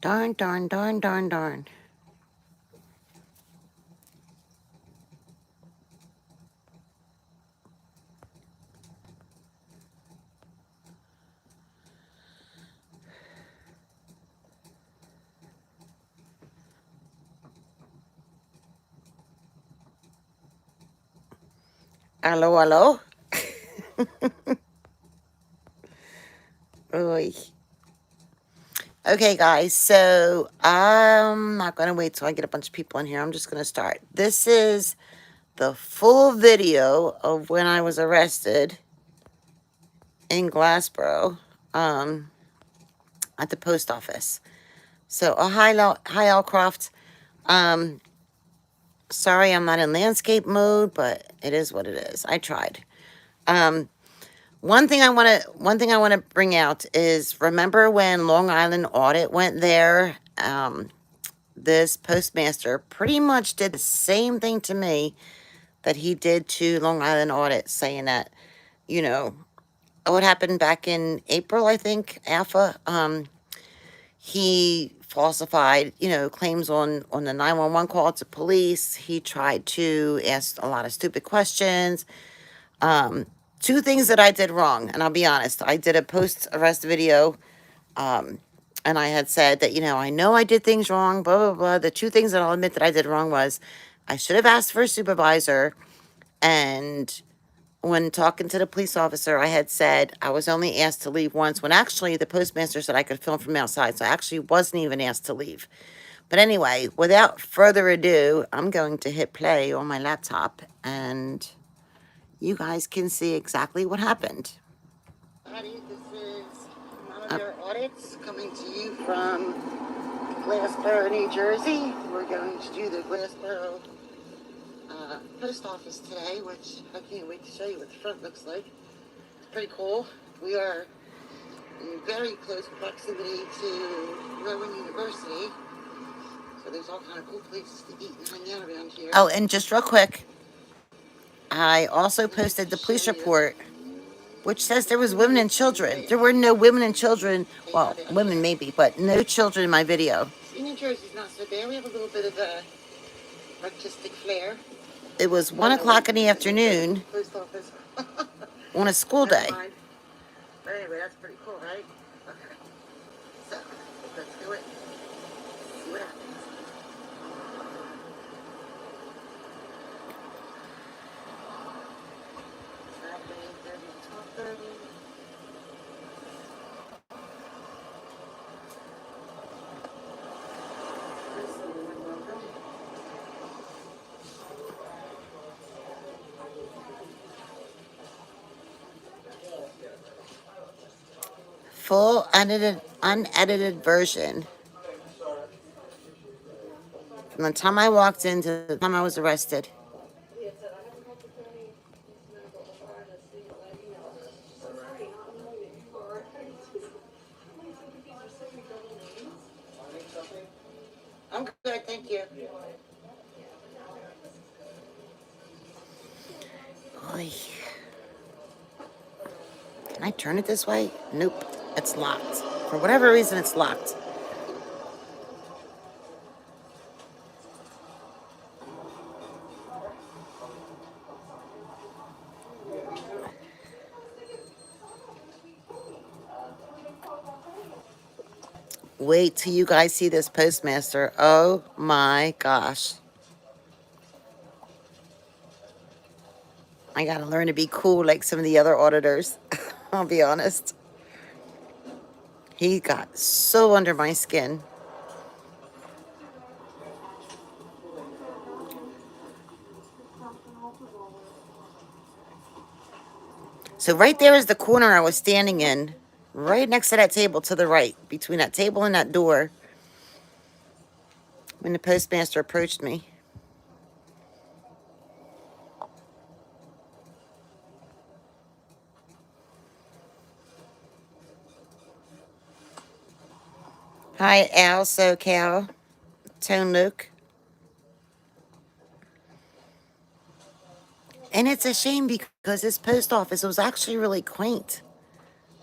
Darn, darn, darn, darn, darn. Hello, hello. Oy. Okay, guys, so I'm not going to wait till I get a bunch of people in here. I'm just going to start. This is the full video of when I was arrested in Glassboro at the post office. So, hi, Alcroft. Sorry I'm not in landscape mode, but it is what it is. I tried. One thing I want to bring out is, remember when Long Island Audit went there? This postmaster pretty much did the same thing to me that he did to Long Island Audit, saying that, you know, what happened back in April, I think, Alpha, he falsified, claims on the 911 call to police. He tried to ask a lot of stupid questions. Two things that I did wrong, and I'll be honest, I did a post-arrest video, and I had said that, I know I did things wrong, blah, blah, blah. The two things that I'll admit that I did wrong was I should have asked for a supervisor, and when talking to the police officer, I had said I was only asked to leave once, when actually the postmaster said I could film from outside, so I actually wasn't even asked to leave. But anyway, without further ado, I'm going to hit play on my laptop, and you guys can see exactly what happened. This is Mommabearaudits coming to you from Glassboro, New Jersey. We're going to do the Glassboro Post Office today, which I can't wait to show you what the front looks like. It's pretty cool. We are in very close proximity to Rowan University, so there's all kind of cool places to eat and hang out around here. Oh, and just real quick, I also posted the police report, which says there was women and children. There were no women and children. Well, women maybe, but no children in my video. See, New Jersey's not so bad. We have a little bit of a artistic flair. It was 1 o'clock in the afternoon on a school day. But anyway, that's pretty cool, right? Okay. So, let's do it. See what happens. Saturday, 12:30. Full unedited version from the time I walked in to the time I was arrested. I'm good, thank you. Oy. Can I turn it this way? Nope, it's locked. For whatever reason, it's locked. Wait till you guys see this postmaster. Oh my gosh. I gotta learn to be cool like some of the other auditors. I'll be honest. He got so under my skin. So right there is the corner I was standing in, right next to that table to the right, between that table and that door, when the postmaster approached me. Hi, Al, SoCal, Tone Luke. And it's a shame because this post office was actually really quaint.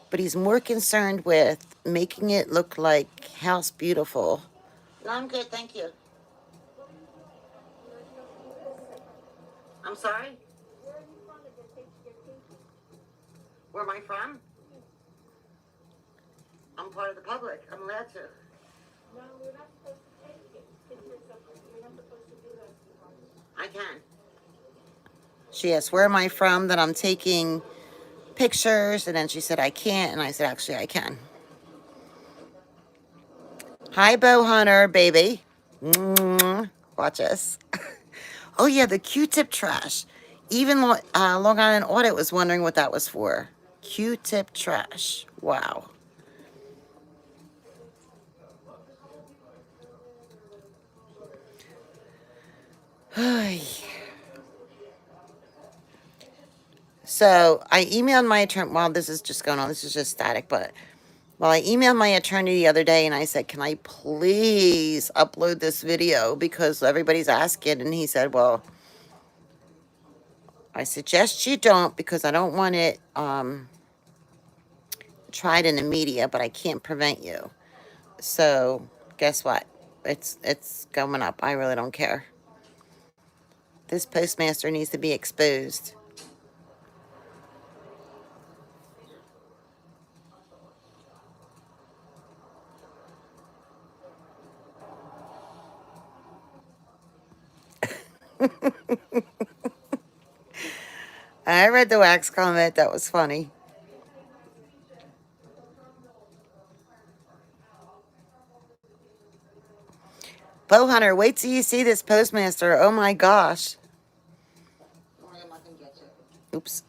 But he's more concerned with making it look like House Beautiful. No, I'm good, thank you. I'm sorry? Where am I from? I'm part of the public. I'm allowed to. No, we're not supposed to take it. You're not supposed to do that. I can. She asked, where am I from? That I'm taking pictures. And then she said, I can't. And I said, actually, I can. Hi, Bow Hunter, baby. Watch us. Oh, yeah, the Q-tip trash. Even Long Island Audit was wondering what that was for. Q-tip trash. Wow. So I emailed my attorney. Well, this is just going on. This is just static. But well, I emailed my attorney the other day and I said, can I please upload this video because everybody's asking? And he said, well, I suggest you don't because I don't want it tried in the media, but I can't prevent you. So guess what? It's going up. I really don't care. This postmaster needs to be exposed. I read the wax comment. That was funny. Bow Hunter, wait till you see this postmaster. Oh my gosh. Oops.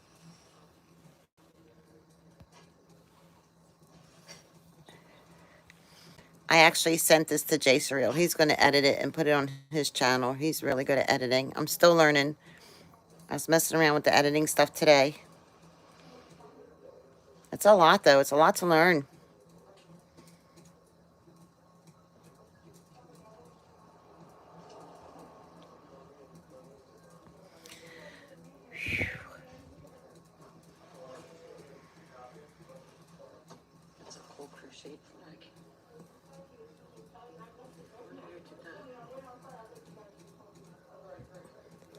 I actually sent this to Jay Surreal. He's going to edit it and put it on his channel. He's really good at editing. I'm still learning. I was messing around with the editing stuff today. It's a lot, though. It's a lot to learn. That's a cool crocheted flag.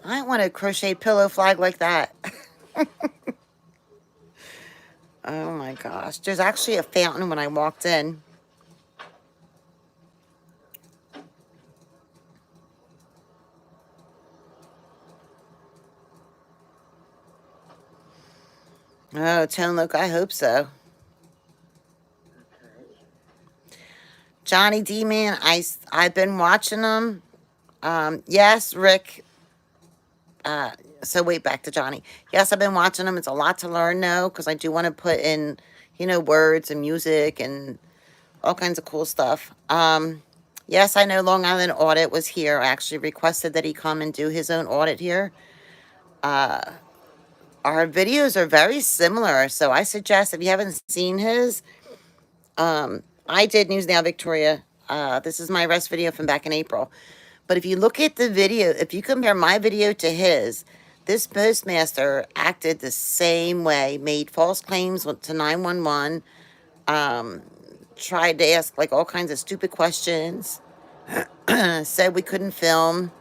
I want a crochet pillow flag like that. Oh my gosh. There's actually a fountain when I walked in. Oh, Tone Look, I hope so. Johnny D, man, I've been watching them. Yes, Rick. So wait, back to Johnny. Yes, I've been watching them. It's a lot to learn, though, because I do want to put in, you know, words and music and all kinds of cool stuff. Yes, I know Long Island Audit was here. I actually requested that he come and do his own audit here. Our videos are very similar, so I suggest if you haven't seen his, I did News Now Victoria. This is my arrest video from back in April. But if you look at the video, if you compare my video to his, this postmaster acted the same way, made false claims to 911, tried to ask like all kinds of stupid questions, said we couldn't film.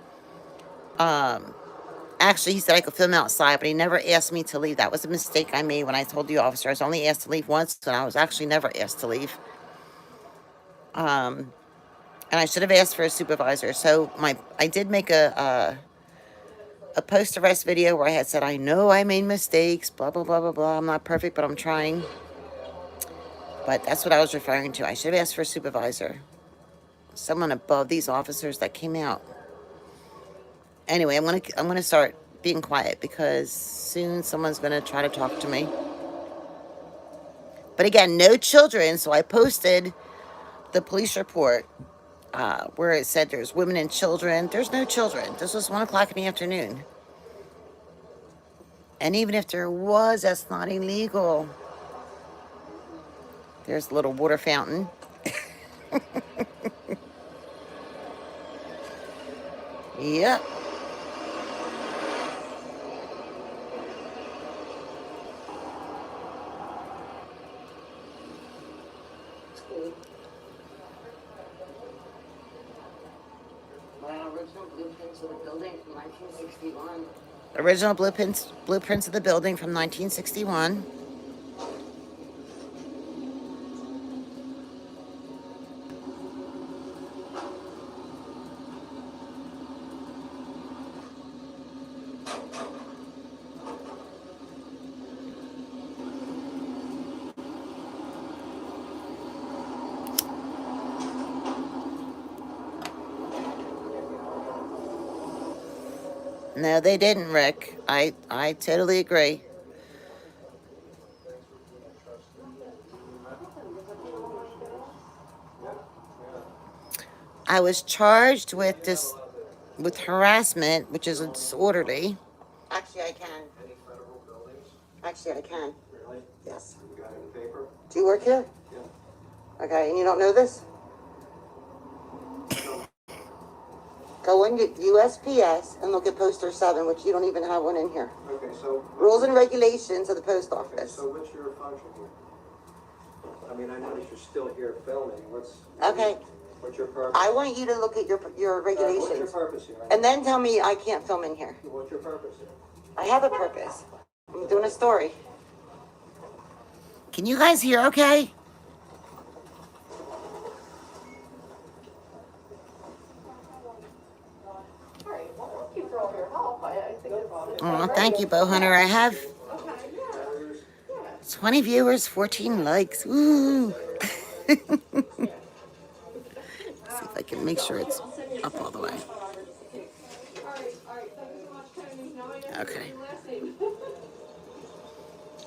Actually, he said I could film outside, but he never asked me to leave. That was a mistake I made when I told the officer. I was only asked to leave once, and I was actually never asked to leave. And I should have asked for a supervisor. So I did make a post-arrest video where I had said, I know I made mistakes, blah, blah, blah, blah, blah. I'm not perfect, but I'm trying. But that's what I was referring to. I should have asked for a supervisor. Someone above these officers that came out. Anyway, I'm gonna start being quiet because soon someone's gonna try to talk to me. But again, no children, so I posted the police report where it said there's women and children. There's no children. This was 1 o'clock in the afternoon. And even if there was, that's not illegal. There's a little water fountain. Yep. blueprints of the building from 1961. Original blueprints of the building from 1961. No, they didn't, Rick. I totally agree. I was charged with with harassment, which is a disorderly. Actually, I can. Any federal buildings? Actually, I can. Really? Yes. You got any paper? Do you work here? Yeah. Okay, and you don't know this? Go in get USPS and look at poster 7, which you don't even have one in here. Okay, so... Rules and regulations of the post office. Okay, so what's your function here? I mean, I notice you're still here filming. Okay. What's your purpose? I want you to look at your regulations. What's your purpose here? And then tell me I can't film in here. What's your purpose here? I have a purpose. I'm doing a story. Can you guys hear okay? Oh, thank you, Bow Hunter. I have 20 viewers, 14 likes. Ooh. See if I can make sure it's up all the way. Okay.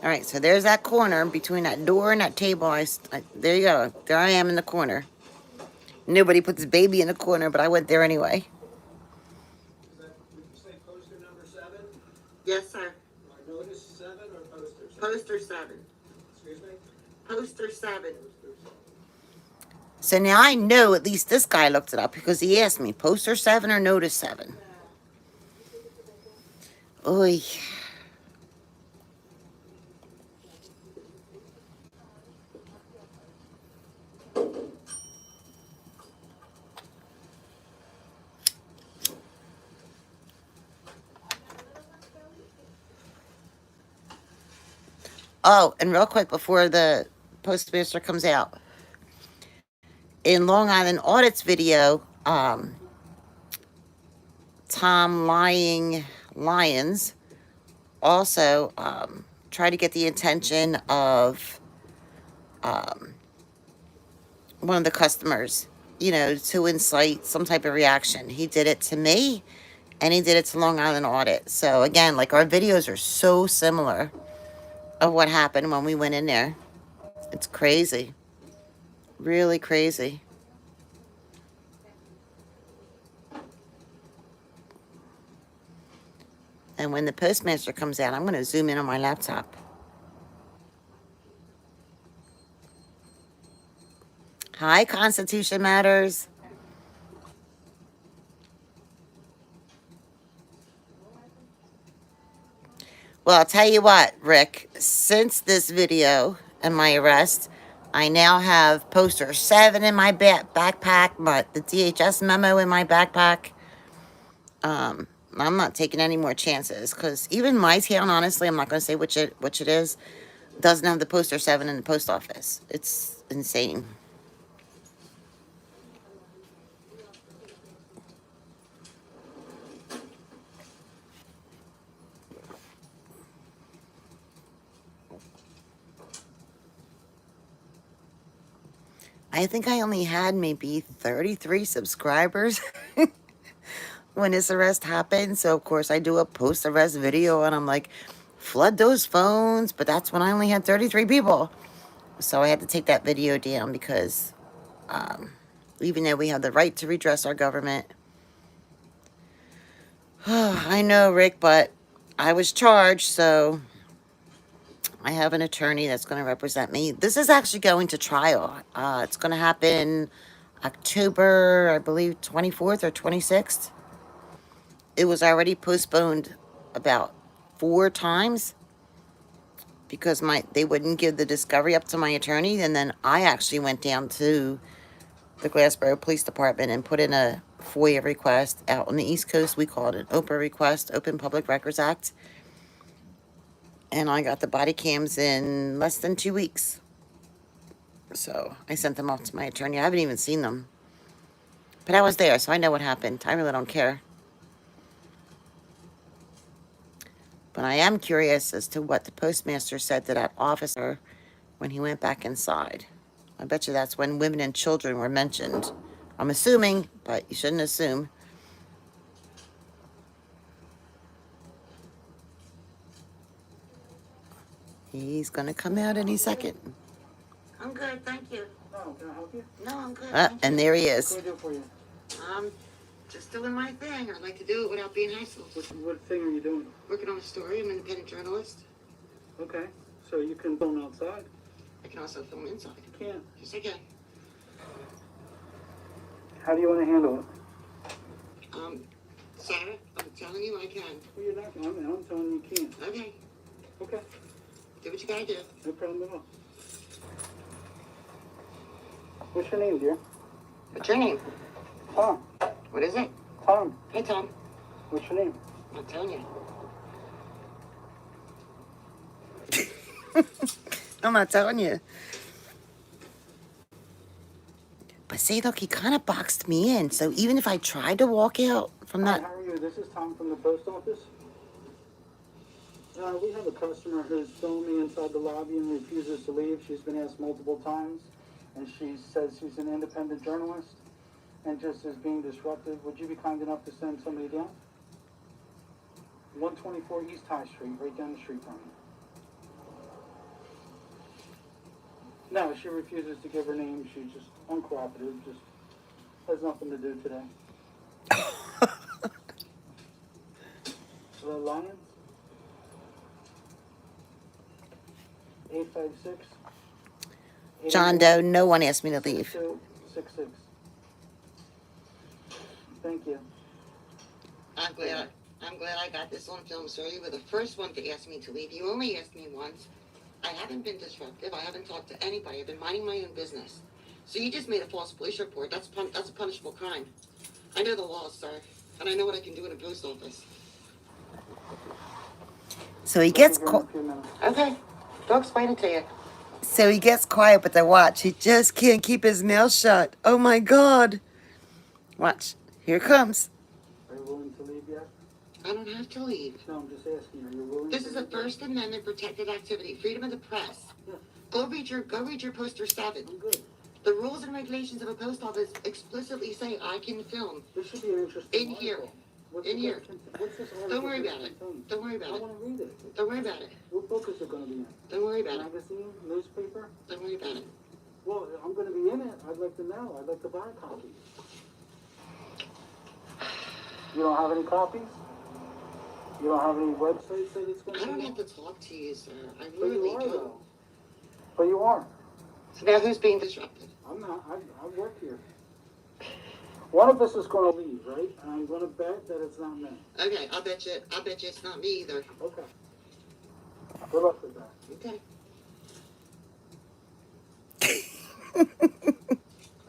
All right, so there's that corner between that door and that table. There you go. There I am in the corner. Nobody puts baby in the corner, but I went there anyway. Would you say poster number 7? Yes, sir. Notice 7 or poster 7? Poster 7. Excuse me? Poster 7. So now I know at least this guy looked it up because he asked me, poster 7 or notice 7? Oy. Oh, and real quick before the postmaster comes out, in Long Island Audit's video, Tom Lyons also tried to get the attention of one of the customers, to incite some type of reaction. He did it to me, and he did it to Long Island Audit. So again, like, our videos are so similar of what happened when we went in there. It's crazy. Really crazy. And when the postmaster comes out, I'm going to zoom in on my laptop. Hi, Constitution Matters. Well, I'll tell you what, Rick. Since this video and my arrest, I now have poster 7 in my backpack, the DHS memo in my backpack. I'm not taking any more chances because even my town, honestly, I'm not going to say which it is, doesn't have the poster 7 in the post office. It's insane. I think I only had maybe 33 subscribers when this arrest happened. So, of course, I do a post-arrest video, and I'm like, flood those phones. But that's when I only had 33 people. So I had to take that video down because even though we have the right to redress our government. I know, Rick, but I was charged, so I have an attorney that's going to represent me. This is actually going to trial. It's going to happen October, I believe, 24th or 26th. It was already postponed about 4 times because they wouldn't give the discovery up to my attorney. And then I actually went down to the Glassboro Police Department and put in a FOIA request. Out on the East Coast, we call it an OPRA request, Open Public Records Act. And I got the body cams in less than 2 weeks. So I sent them off to my attorney. I haven't even seen them. But I was there, so I know what happened. I really don't care. But I am curious as to what the postmaster said to that officer when he went back inside. I bet you that's when women and children were mentioned. I'm assuming, but you shouldn't assume. He's gonna come out any second. I'm good, thank you. Oh, can I help you? No, I'm good. And there he is. What can I do for you? I'm just doing my thing. I like to do it without being hassled. What thing are you doing? Working on a story. I'm an independent journalist. Okay, so you can film outside? I can also film inside. You can. Yes, I can. How do you want to handle it? Sarah, I'm telling you I can. Well, you're not. I'm telling you you can't. Okay. Okay. Do what you gotta do. No problem at all. What's your name, dear? What's your name? Tom. What is it? Tom. Hey, Tom. What's your name? I'm telling you. I'm not telling you. But see, look, he kind of boxed me in. So even if I tried to walk out from Hi, that... how are you? This is Tom from the post office. We have a customer who's filmed me inside the lobby and refuses to leave. She's been asked multiple times, and she says she's an independent journalist and just is being disruptive. Would you be kind enough to send somebody down? 124 East High Street, right down the street from you. No, she refuses to give her name. She's just uncooperative, just has nothing to do today. The Lions? 856. John Doe, no one asked me to leave. 6266. Thank you. I'm glad I got this on film, sir. You were the first one to ask me to leave. You only asked me once. I haven't been disruptive. I haven't talked to anybody. I've been minding my own business. So you just made a false police report. That's a punishable crime. I know the law, sir, and I know what I can do in a post office. So he gets quiet. Okay, they'll explain it to you. So he gets quiet, but then watch. He just can't keep his mouth shut. Oh my God! Watch. Here it comes. Are you willing to leave yet? I don't have to leave. No, I'm just asking. Are you willing? This is a First Amendment protected activity. Freedom of the press. Yeah. Go read your poster 7. I'm good. The rules and regulations of a post office explicitly say I can film This should be an interesting in here. article. What's In the here. question? What's this article? Don't worry about it. contain? Don't worry I about it. want to read it. Don't worry about it. What book is it going to be in? Don't worry about it. Magazine? Newspaper? Don't worry about it. Well, I'm going to be in it. I'd like to know. I'd like to buy a copy. You don't have any copies? You don't have any websites that it's going to I be don't on? have to talk to you, sir. I But you really are, don't. though. But you are. So now who's being disrupted? I'm not. I work here. One of us is going to leave, right? And I'm going to bet that it's not me. Okay, I'll bet you it's not me either. Okay. Good luck with that. Okay.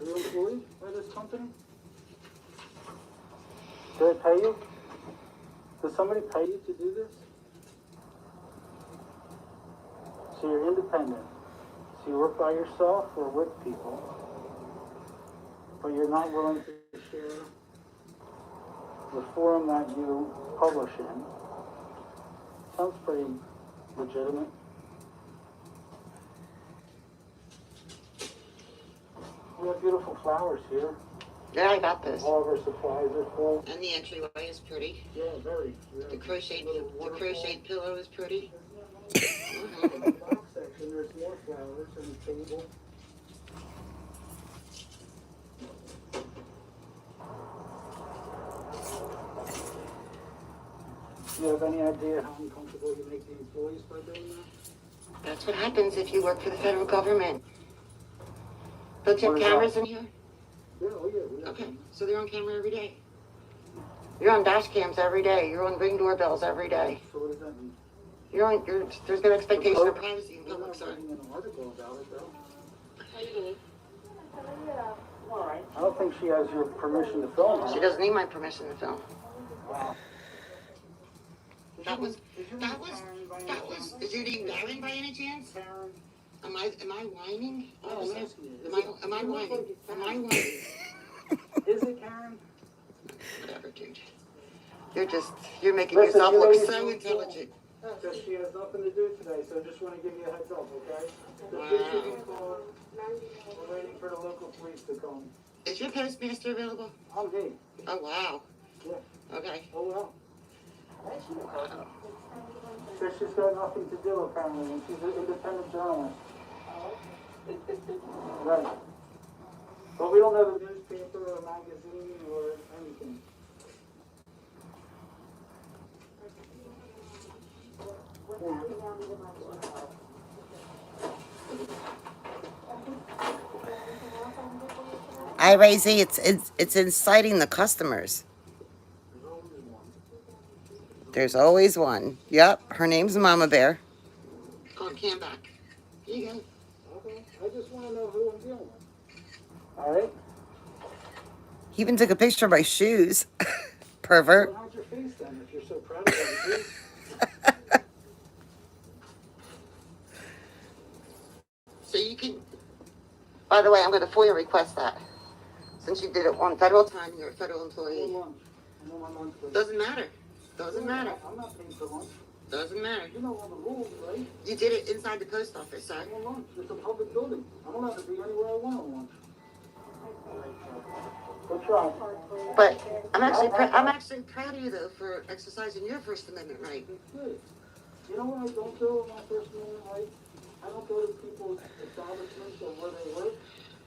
Are you employed by this company? Do they pay you? Does somebody pay you to do this? So you're independent. So you work by yourself or with people, but you're not willing to share the forum that you publish in. Sounds pretty legitimate. We have beautiful flowers here. Yeah, I got this. All of our supplies are full. And the entryway is pretty. Yeah, very. The crocheted pillow is pretty. In the box section, there's more flowers and a table. Do you have any idea how uncomfortable you make the employees by doing that? That's what happens if you work for the federal government. Don't you have What is cameras that? in here? Yeah, oh yeah. We have Okay, some. so they're on camera every day. You're on dash cams every day. You're on Ring doorbells every day. So what does that mean? There's no expectation of privacy in We're public, not sir. writing an article about it, though. How you doing? I don't think think she has your permission to film She her. doesn't need my permission to film. Wow. That was, Is your that name was, Karen by any that was, chance? is your name Darren by any chance? Karen? Am I whining? No, I'm asking you. Am I whining? Am I whining? Is it Karen? Whatever, dude. You're making Listen, yourself you know look you're so doing intelligent. Because she has nothing to do today, so I just want to give you a heads up, okay? The Wow. police will be called. We're waiting for the local police to come. Is your postmaster available? I'm me. Oh, wow. Yeah. Okay. Oh, well. Wow. So she's got nothing to do, apparently, and she's an independent journalist. Right. But we don't have a newspaper or a magazine or anything. Razy, it's inciting the customers. There's always one. Yep, her name's Mama Bear. Called Camback. Here you go. Okay. I just want to know who I'm dealing with. All right. He even took a picture of my shoes. Pervert. Well, how's your face then if you're so proud of it? So you can. By the way, I'm going to FOIA request that. Since you did it on federal time, you're a federal employee. I'm on my lunch break. Doesn't matter. Doesn't matter. I'm not paying for lunch. Doesn't matter. You know all the rules, right? You did it inside the post office, sir. I'm on lunch. It's a public building. I'm allowed to be anywhere I want on lunch. Good try. But I'm actually proud of you though for exercising your First Amendment right. Good. You know what I don't do with my First Amendment right? I don't go to people's establishments or where they work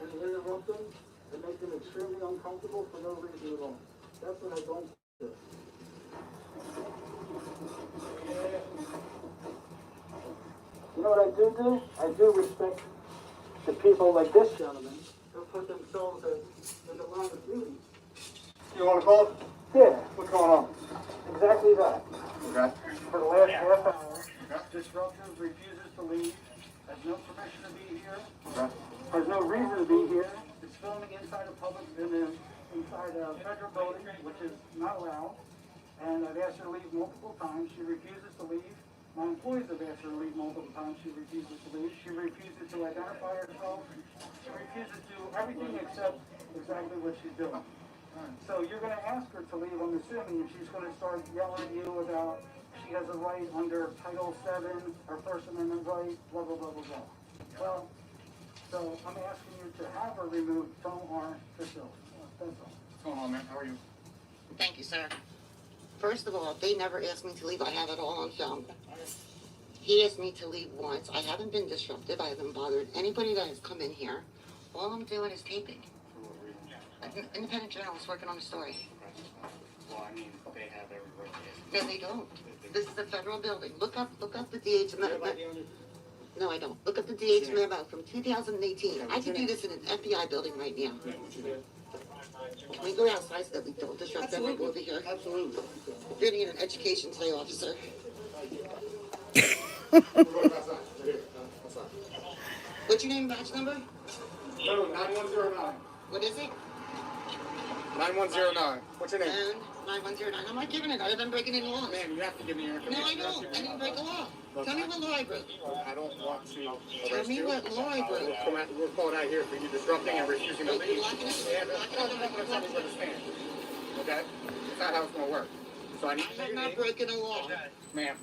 and interrupt them and make them extremely uncomfortable for no reason at all. That's what I don't do. You know what I do? I do respect the people like this gentleman who put themselves in the line of duty. You want to call it? Yeah, What's going on? exactly that. Okay. For the last half hour, disruptive refuses to leave, has no permission to be here, Okay. has no reason to be here, is filming inside a public, inside a federal building, which is not allowed. And I've asked her to leave multiple times. She refuses to leave. My employees have asked her to leave multiple times. She refuses to leave. She refuses to identify herself. She refuses to do everything except exactly what she's doing. So you're going to ask her to leave, I'm assuming, and she's going to start yelling at you about she has a right under Title VII, her First Amendment right, blah, blah, blah, blah, blah. Well, so I'm asking you to have her removed from our facility. That's all. What's going on, man? How are you? Thank you, sir. First of all, they never asked me to leave. I have it all on film. He asked me to leave once. I haven't been disruptive. I haven't bothered anybody that has come in here. All I'm doing is taping. For what reason? An independent journalist working on a story. Well, I mean, they have every right to No, they don't. This is a federal building. Look up the DH memo. No, I don't. Look up the DH memo from 2018. I could do this in an FBI building right now. Can we go outside so that we don't disrupt everyone over here? Absolutely. You're gonna get an education today, officer. We're going outside. Right here. Outside. What's your name, badge number? No, 9109. What is it? 9109. What's your name? And 9109. I'm not giving it. I've been breaking any laws. Man, you have to give me your No, information. I don't. I didn't break a law. Tell me what law I broke. I don't want to Tell arrest me you. what law I broke. We're called out here for you disrupting and refusing to Wait, leave. you're locking us- Yeah, you're that's locking not us in what the I'm trying to understand. Okay? That's not how it's going to work. So I need I have your not name. broken a law. Ma'am.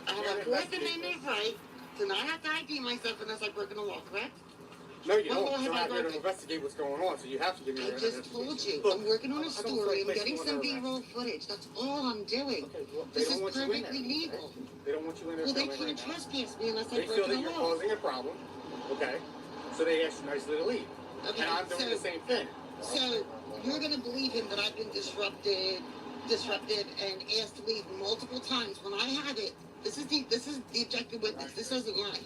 I have a Fourth Amendment right to not have to ID myself unless I've broken a law, correct? No, you What don't. law have You're I not here to broken? investigate what's going on, so you have to give me I your just told you. Look, I'm working on a I don't story. I'm place getting you some under arrest. B-roll footage. That's all I'm doing. Okay, well, they This don't is want you in there. perfectly legal. They don't want you in there. Well, they filming can't right now. trespass me unless They I've feel broken that a you're law. causing a problem. Okay? So they ask you nicely to leave. Okay, And I'm doing so- the same thing. So you're gonna believe him that I've been disrupted, and asked to leave multiple times when I have it. This is the objective witness. This doesn't lie.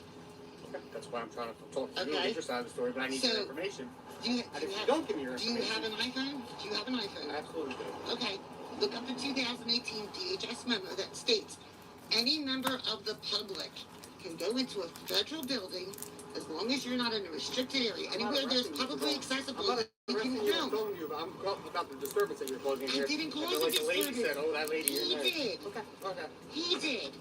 Okay, that's why I'm trying to talk to you and Okay. get your side of the story, but I need So, your information. Do you, And do if you you have, don't give me your do you information, have an iPhone? Do you have an iPhone? absolutely do. Okay. Look up the 2018 DHS memo that states any member of the public can go into a federal building as long as you're not in a restricted area. I'm not Anywhere there's arresting you for publicly going- accessible, I'm not you arresting can you, I'm film. telling you I'm calling about the disturbance that you're causing here. I didn't cause and a like the lady disturbance. said, oh, that lady. He did. Okay. Okay. He did.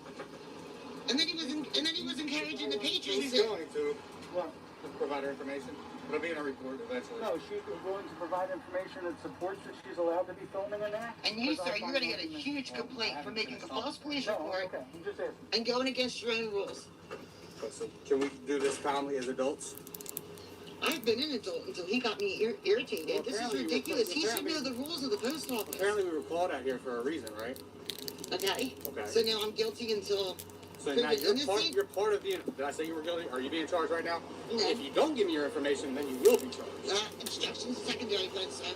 And then he was encouraging the patrons She's to. going to What? provide her information. It'll be in a report eventually. No, she's going to provide information that supports that she's allowed to be filming in there. And you, sir, you're gonna get a huge complaint for making a false police No, report okay, I'm just asking. and going against your own rules. So can we do this calmly as adults? I've been an adult until he got me irritated. Well, this is apparently you- ridiculous. He should apparently- know the rules of the post office. Apparently we were called out here for a reason, right? Okay? Okay. So now I'm guilty until So now proven innocent? you're part of the. Did I say you were guilty? Are you being charged right now? No. If you don't give me your information, then you will be charged. Obstructions, secondary offense, sir.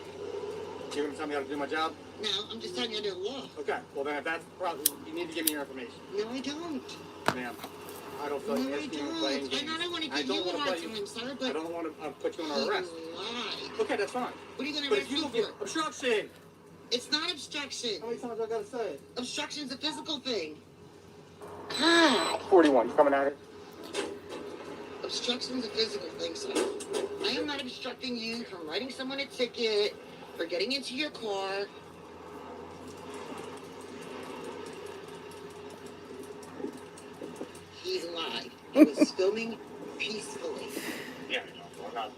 You're gonna tell me how to do my job? No, I'm just telling you under the law. Okay. Well then, if that's the problem, you need to give me your information, No, I don't. ma'am. I don't feel No, like I asking you to play don't. games. And I don't want to I give don't you a wanna hard play you- time, sir, I but don't want to put you you on arrest. lied. Okay, that's fine. What are you going to But arrest if you me don't get for? obstruction. It's not obstruction. How many times I gotta say it? Obstruction's a physical thing. God. 41. You coming at it? Obstruction's a physical thing, sir. I am not obstructing you from writing someone a ticket for getting into your car. He lied. He was filming peacefully. Yeah. I'm not.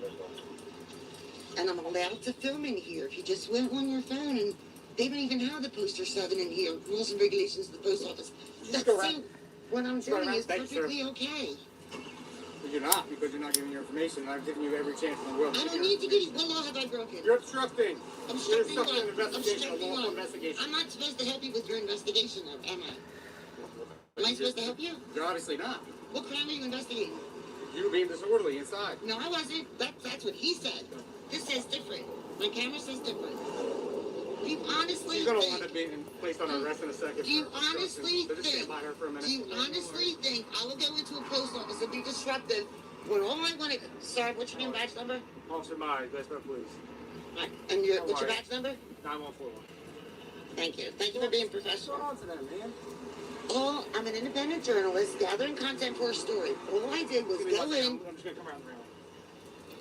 And I'm allowed to film in here. If you just went on your phone and they don't even have the poster 7 in here, rules and regulations of the post office. Just go That's around. what I'm Just go doing around. is Thank you, sir. perfectly okay. You're not, because you're not giving your information. I've given you every chance in the world. I don't need to give you. What law have I broken? You're obstructing. You're Obstructing obstructing an what? investigation, a Obstructing lawful what? investigation. I'm not supposed to help you with your investigation, though, am I? Am I supposed to help you? You're obviously not. What crime are you investigating? You being disorderly inside. No, I wasn't. That's what he said. This says different. My camera says different. Do you honestly She's gonna think? wind up being placed on arrest in a second. Do you for obstruction. honestly So just stand think? by her for a minute. Do you honestly think I will go into a post office and be disruptive when all I want to? Sorry, what's your name, badge number? Officer Myers, Glassboro Police. Right. And your No what's your worries. badge number? 9141. Thank you. Thank you for being What's professional. going on to them, man? Oh, I'm an independent journalist gathering content for a story. All I did was Give me go one second. in. I'm just gonna come around the rail.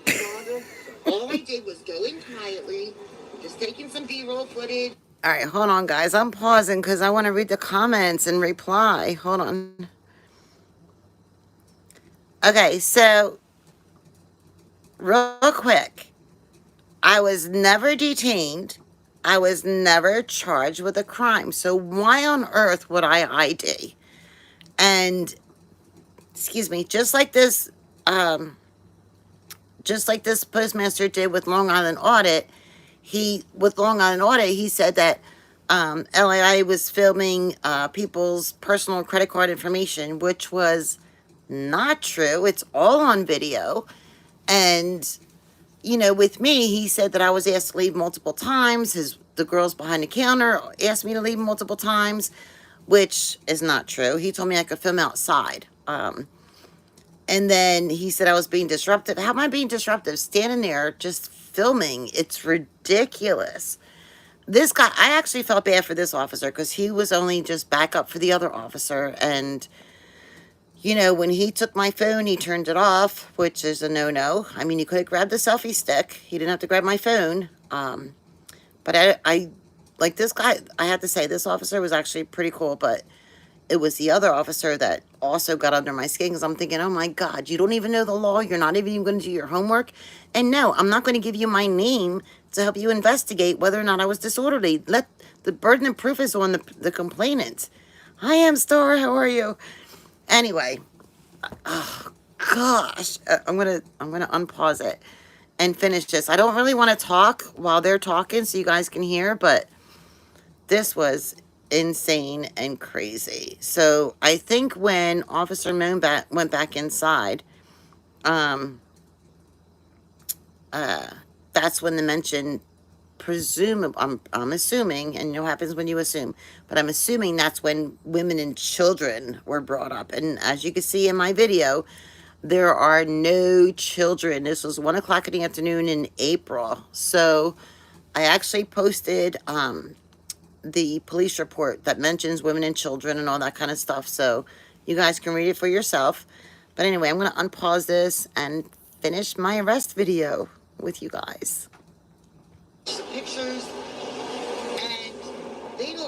What's going on, All I did was go in quietly, just taking some B-roll footage. All right, hold on, guys. I'm pausing because I want to read the comments and reply. Hold on. Okay, so real quick, I was never detained. I was never charged with a crime. So why on earth would I ID? And excuse me, just like this postmaster did with Long Island Audit, he said that LAI was filming people's personal credit card information, which was not true. It's all on video. And you know, with me, he said that I was asked to leave multiple times. The girls behind the counter asked me to leave multiple times, which is not true. He told me I could film outside. And then he said I was being disruptive. How am I being disruptive? Standing there just filming. It's ridiculous. This guy, I actually felt bad for this officer because he was only just backup for the other officer. And you know, when he took my phone, he turned it off, which is a no-no. I mean, he could have grabbed the selfie stick. He didn't have to grab my phone. But I like this guy, I have to say, this officer was actually pretty cool, but it was the other officer that also got under my skin because I'm thinking, oh my God, you don't even know the law. You're not even going to do your homework. And no, I'm not going to give you my name to help you investigate whether or not I was disorderly. Let the burden of proof is on the complainant. Hi, I'm Star. How are you? Anyway, oh gosh, I'm gonna unpause it and finish this. I don't really want to talk while they're talking so you guys can hear, but this was insane and crazy. So I think when Officer Moon went back inside, that's when the mention, I'm assuming, and you know what happens when you assume, but I'm assuming that's when women and children were brought up. And as you can see in my video, there are no children. This was 1 o'clock in the afternoon in April. So I actually posted the police report that mentions women and children and all that kind of stuff. So you guys can read it for yourself. But anyway, I'm going to unpause this and finish my arrest video with you guys. There's a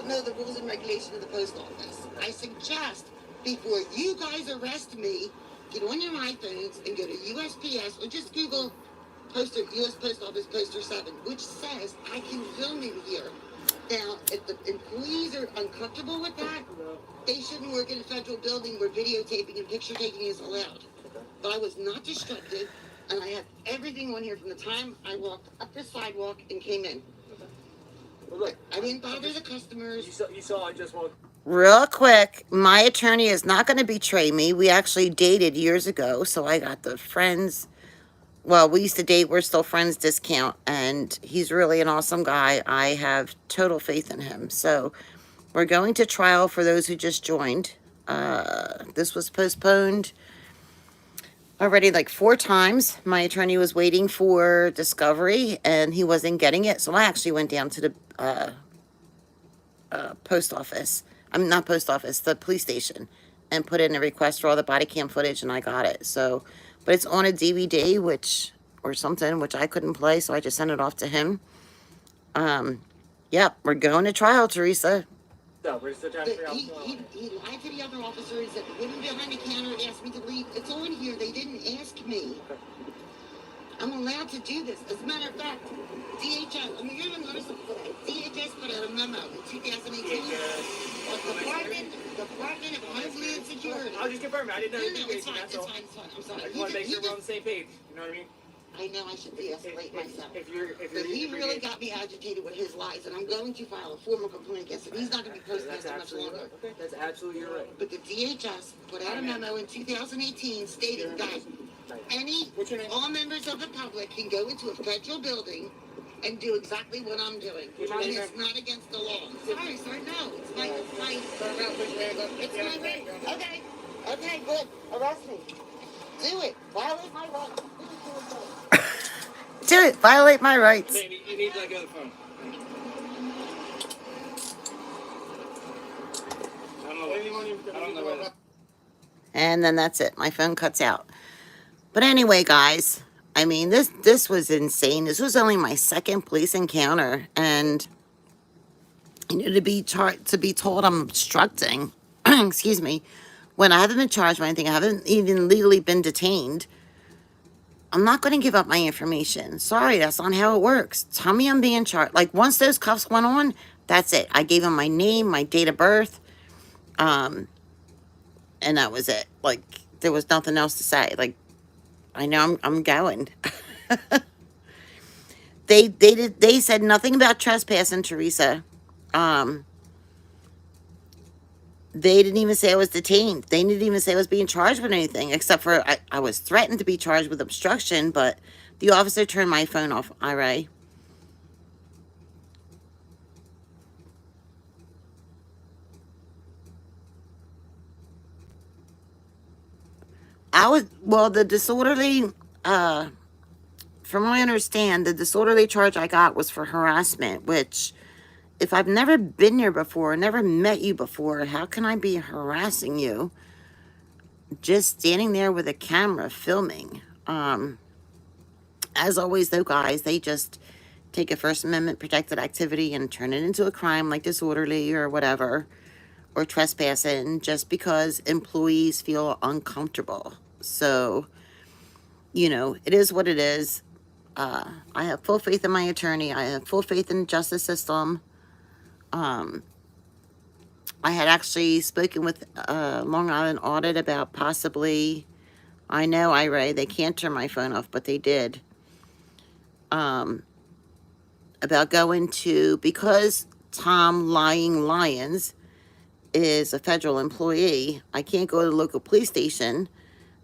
don't know the rules and regulations of the post office. I suggest before you guys arrest me, get on your iPhones and go to USPS or just Google poster, U.S. Post Office Poster 7, which says I can film in here. Now, if the employees are uncomfortable with that, they shouldn't work in a federal building where videotaping and picture taking is allowed. But I was not distracted, and I have everything on here from the time I walked up the sidewalk and came in. Well, look, I didn't bother the customers. you saw I just walked. Real quick, my attorney is not going to betray me. We actually dated years ago, so I got the friends. Well, we used to date. We're still friends discount, and he's really an awesome guy. I have total faith in him. So we're going to trial for those who just joined. This was postponed already like 4 times. My attorney was waiting for discovery, and he wasn't getting it. So I actually went down to the post office. I mean, not post office, the police station, and put in a request for all the body cam footage, and I got it. So, but it's on a DVD, or something, which I couldn't play, so I just sent it off to him. Yep, we're going to trial, Teresa. No, where's the tax free He lied to the other officers that women behind the counter asked me to leave. It's on here. They didn't ask me. I'm allowed to do this. As a matter of fact, DHS, I mean, you're going to notice DHS put out a memo in 2018. Department of Homeland Security. I'll just confirm it. I didn't know No, you it's fine. that's all. It's fine. I'm sorry. I just want to make sure we're on the same page. You know what I mean? I know I should de-escalate myself. If you're But he really got me agitated with his lies, and I'm going to file a formal complaint against him. He's not going to be postmaster much longer. Right. Okay, that's absolutely your right. But the DHS put out a memo in 2018 stating that all members of the public can go into a federal building and do exactly what I'm doing. And it's not against the law. Sorry, sir, no. It's my right. Okay, good. Arrest me. Do it. Violate my rights. Do it. Violate my rights. You need to let go of the phone. I don't know what. And then that's it. My phone cuts out. But anyway, guys, I mean, this was insane. This was only my second police encounter, and you know, to be told I'm obstructing, excuse me, when I haven't been charged with anything, I haven't even legally been detained. I'm not going to give up my information. Sorry, that's not how it works. Tell me I'm being charged. Like, once those cuffs went on, that's it. I gave him my name, my date of birth, and that was it. Like, there was nothing else to say. Like, I know I'm going. They said nothing about trespassing, Teresa. They didn't even say I was detained. They didn't even say I was being charged with anything, except for I was threatened to be charged with obstruction, but the officer turned my phone off. Ira. The disorderly, from what I understand, the disorderly charge I got was for harassment, which, if I've never been here before, never met you before, how can I be harassing you just standing there with a camera filming? As always, though, guys, they just take a First Amendment protected activity and turn it into a crime like disorderly or whatever, or trespassing, just because employees feel uncomfortable. So, you know, it is what it is. I have full faith in my attorney. I have full faith in the justice system. I had actually spoken with Long Island Audit about possibly, I know, Ira, they can't turn my phone off, but they did. About going to, because Tom Lying Lyons is a federal employee, I can't go to the local police station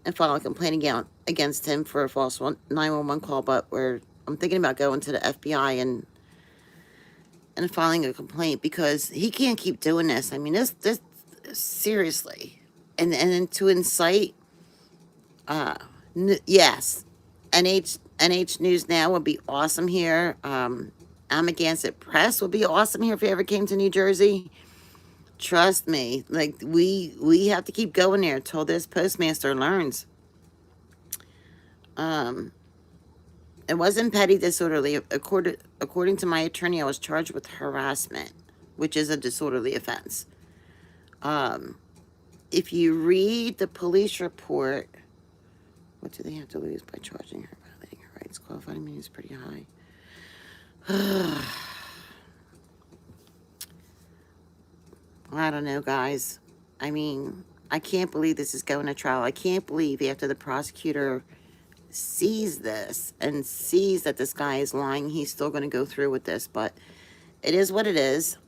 and file a complaint against him for a false 911 call, but I'm thinking about going to the FBI and filing a complaint, because he can't keep doing this. I mean, this seriously, and then to incite, yes, NH News Now would be awesome here. Amagansett Press would be awesome here if you ever came to New Jersey. Trust me, like, we have to keep going there until this postmaster learns. It wasn't petty disorderly. According to my attorney, I was charged with harassment, which is a disorderly offense. If you read the police report, what do they have to lose by charging her, violating her rights? Qualified immunity is pretty high. I don't know, guys. I mean, I can't believe this is going to trial. I can't believe after the prosecutor sees this and sees that this guy is lying, he's still going to go through with this. But it is what it is.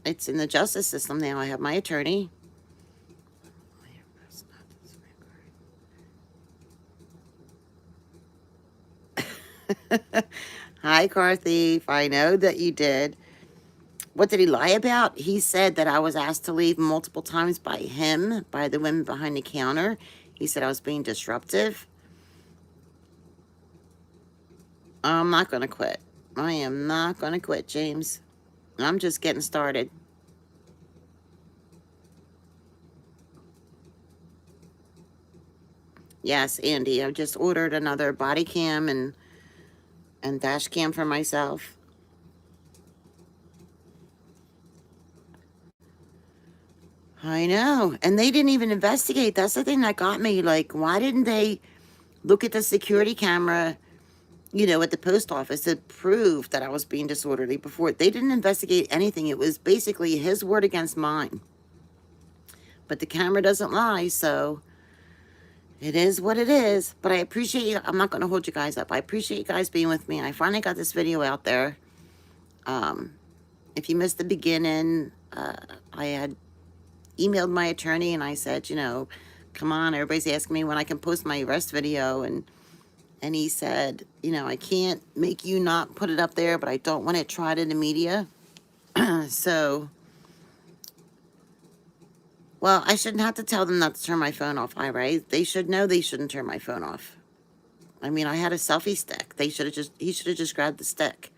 It's in the justice system now. I have my attorney. Hi, car thief. I know that you did. What did he lie about? He said that I was asked to leave multiple times by him, by the women behind the counter. He said I was being disruptive. I'm not going to quit. I am not going to quit, James. I'm just getting started. Yes, Andy, I've just ordered another body cam and dash cam for myself. I know. And they didn't even investigate. That's the thing that got me. Like, why didn't they look at the security camera, you know, at the post office to prove that I was being disorderly before? They didn't investigate anything. It was basically his word against mine. But the camera doesn't lie, so it is what it is. But I appreciate you. I'm not going to hold you guys up. I appreciate you guys being with me. I finally got this video out there. If you missed the beginning, I had emailed my attorney and I said, you know, come on, everybody's asking me when I can post my arrest video, and he said, you know, I can't make you not put it up there, but I don't want it tried in the media. So, well, I shouldn't have to tell them not to turn my phone off, right? They should know they shouldn't turn my phone off. I mean, I had a selfie stick. He should have just grabbed the stick.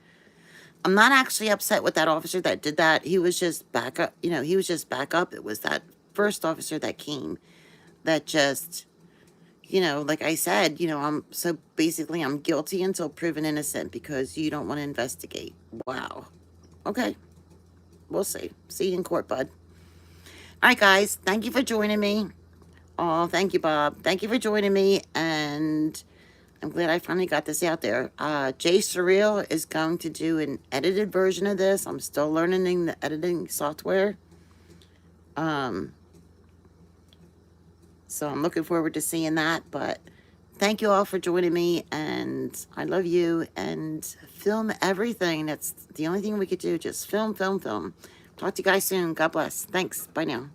I'm not actually upset with that officer that did that. He was just back up. You know, he was just back up. It was that first officer that came that just, you know, like I said, you know, basically I'm guilty until proven innocent because you don't want to investigate. Wow. Okay. We'll see. See you in court, bud. All right, guys. Thank you for joining me. Oh, thank you, Bob. Thank you for joining me. And I'm glad I finally got this out there. Jay Surreal is going to do an edited version of this. I'm still learning the editing software. So I'm looking forward to seeing that. But thank you all for joining me. And I love you. And film everything. That's the only thing we could do. Just film, film, film. Talk to you guys soon. God bless. Thanks. Bye now.